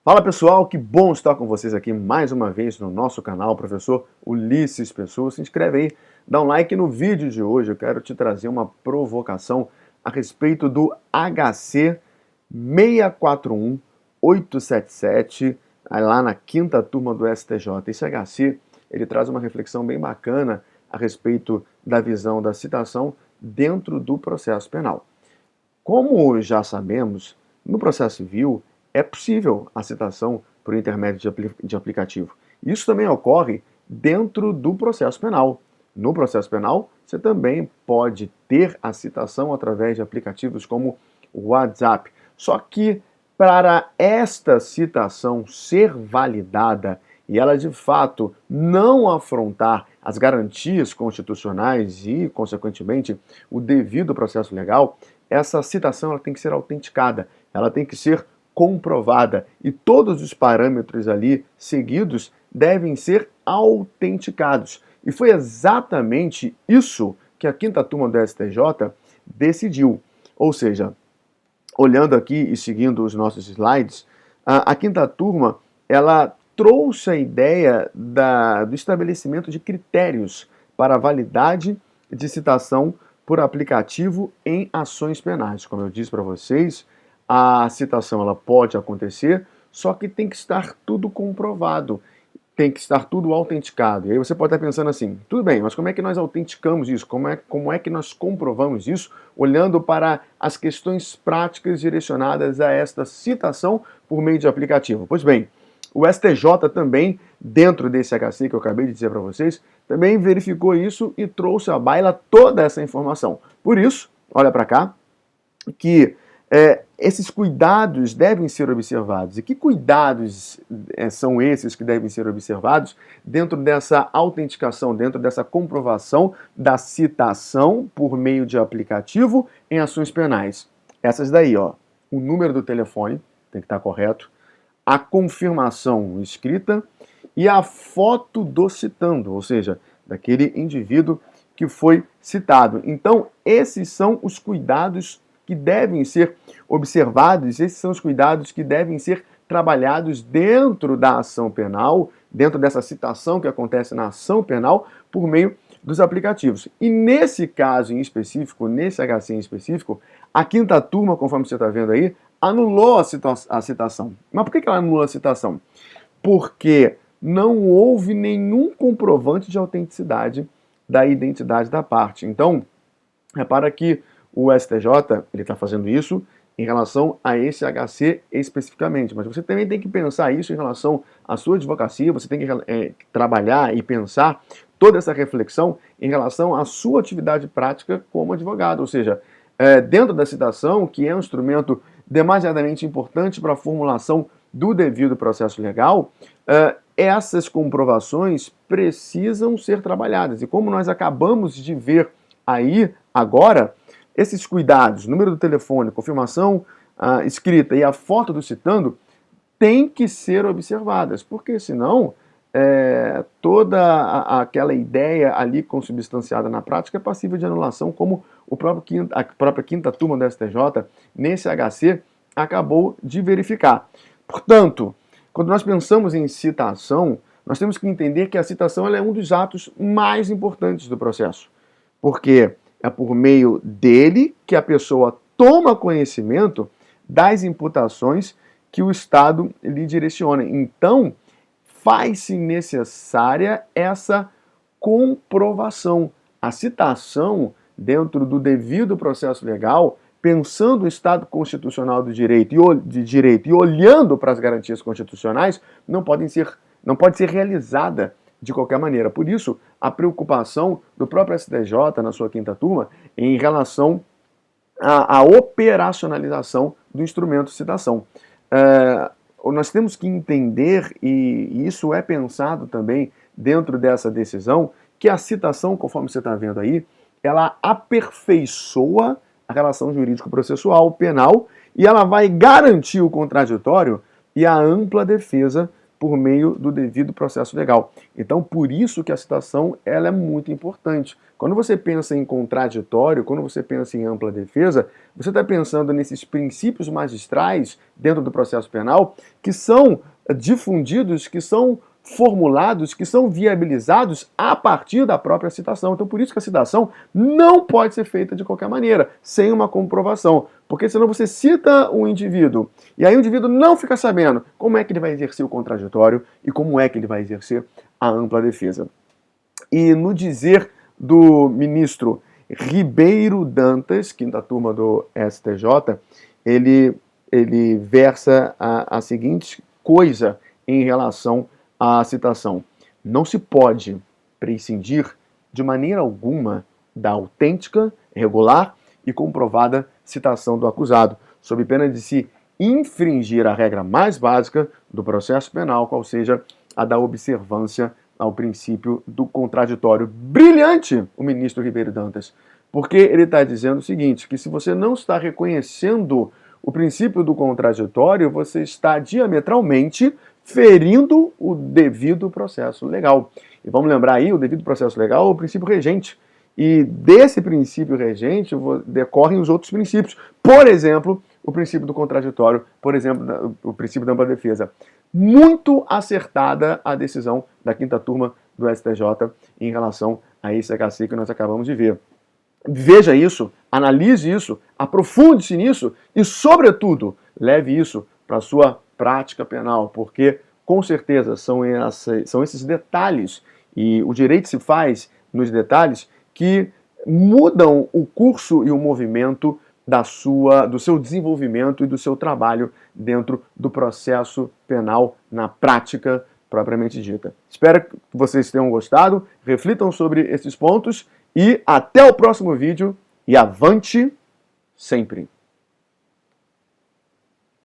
Fala pessoal, que bom estar com vocês aqui mais uma vez no nosso canal, professor Ulisses Pessoa. Se inscreve aí, dá um like no vídeo de hoje. Eu quero te trazer uma provocação a respeito do HC 641877, lá na quinta turma do STJ. Esse HC, ele traz uma reflexão bem bacana a respeito da visão da citação dentro do processo penal. Como já sabemos, no processo civil é possível a citação por intermédio de aplicativo. Isso também ocorre dentro do processo penal. No processo penal, você também pode ter a citação através de aplicativos como o WhatsApp. Só que para esta citação ser validada e ela de fato não afrontar as garantias constitucionais e, consequentemente, o devido processo legal, essa citação ela tem que ser autenticada, ela tem que ser comprovada e todos os parâmetros ali seguidos devem ser autenticados. E foi exatamente isso que a quinta turma do STJ decidiu. Ou seja, olhando aqui e seguindo os nossos slides, a quinta turma ela trouxe a ideia do estabelecimento de critérios para a validade de citação por aplicativo em ações penais. Como eu disse para vocês, a citação ela pode acontecer, só que tem que estar tudo comprovado, tem que estar tudo autenticado. E aí você pode estar pensando assim, tudo bem, mas como é que nós autenticamos isso? Como é que nós comprovamos isso? Olhando para as questões práticas direcionadas a esta citação por meio de aplicativo. Pois bem, o STJ também, dentro desse HC que eu acabei de dizer para vocês, também verificou isso e trouxe à baila toda essa informação. Por isso, olha para cá, que esses cuidados devem ser observados. E que cuidados são esses que devem ser observados dentro dessa autenticação, dentro dessa comprovação da citação por meio de aplicativo em ações penais? Essas daí, ó, o número do telefone tem que estar correto, a confirmação escrita e a foto do citando, ou seja, daquele indivíduo que foi citado. Então, esses são os cuidados que devem ser observados, esses são os cuidados que devem ser trabalhados dentro da ação penal, dentro dessa citação que acontece na ação penal, por meio dos aplicativos. E nesse caso em específico, nesse HC em específico, a quinta turma, conforme você está vendo aí, anulou a citação. Mas por que ela anulou a citação? Porque não houve nenhum comprovante de autenticidade da identidade da parte. Então, repara que o STJ está fazendo isso em relação a esse HC especificamente, mas você também tem que pensar isso em relação à sua advocacia, você tem que trabalhar e pensar toda essa reflexão em relação à sua atividade prática como advogado, ou seja, dentro da citação, que é um instrumento demasiadamente importante para a formulação do devido processo legal, essas comprovações precisam ser trabalhadas. E como nós acabamos de ver aí agora, esses cuidados, número do telefone, confirmação escrita e a foto do citando, têm que ser observadas, porque senão toda aquela ideia ali consubstanciada na prática é passível de anulação, como a própria quinta turma do STJ, nesse HC, acabou de verificar. Portanto, quando nós pensamos em citação, nós temos que entender que a citação ela é um dos atos mais importantes do processo, porque é por meio dele que a pessoa toma conhecimento das imputações que o Estado lhe direciona. Então, faz-se necessária essa comprovação. A citação dentro do devido processo legal, pensando o Estado constitucional do direito e olhando para as garantias constitucionais, não pode ser realizada de qualquer maneira. Por isso, a preocupação do próprio STJ, na sua quinta turma, em relação à operacionalização do instrumento de citação. Nós temos que entender, e isso é pensado também dentro dessa decisão, que a citação, conforme você está vendo aí, ela aperfeiçoa a relação jurídico-processual penal e ela vai garantir o contraditório e a ampla defesa por meio do devido processo legal. Então, por isso que a citação ela é muito importante. Quando você pensa em contraditório, quando você pensa em ampla defesa, você está pensando nesses princípios magistrais dentro do processo penal que são difundidos, que são formulados, que são viabilizados a partir da própria citação. Então, por isso que a citação não pode ser feita de qualquer maneira, sem uma comprovação. Porque senão você cita um indivíduo, e aí o indivíduo não fica sabendo como é que ele vai exercer o contraditório e como é que ele vai exercer a ampla defesa. E no dizer do ministro Ribeiro Dantas, quinta turma do STJ, ele versa a seguinte coisa em relação à citação: não se pode prescindir de maneira alguma da autêntica, regular e comprovada citação do acusado, sob pena de se infringir a regra mais básica do processo penal, qual seja a da observância ao princípio do contraditório. Brilhante o ministro Ribeiro Dantas, porque ele está dizendo o seguinte, que se você não está reconhecendo o princípio do contraditório, você está diametralmente ferindo o devido processo legal. E vamos lembrar aí, o devido processo legal é o princípio regente. E desse princípio regente decorrem os outros princípios. Por exemplo, o princípio do contraditório, por exemplo, o princípio da ampla defesa. Muito acertada a decisão da quinta turma do STJ em relação a esse HC que nós acabamos de ver. Veja isso, analise isso, aprofunde-se nisso e, sobretudo, leve isso para a sua prática penal, porque, com certeza, são esses detalhes, e o direito se faz nos detalhes, que mudam o curso e o movimento do seu desenvolvimento e do seu trabalho dentro do processo penal na prática propriamente dita. Espero que vocês tenham gostado, reflitam sobre esses pontos e até o próximo vídeo e avante sempre!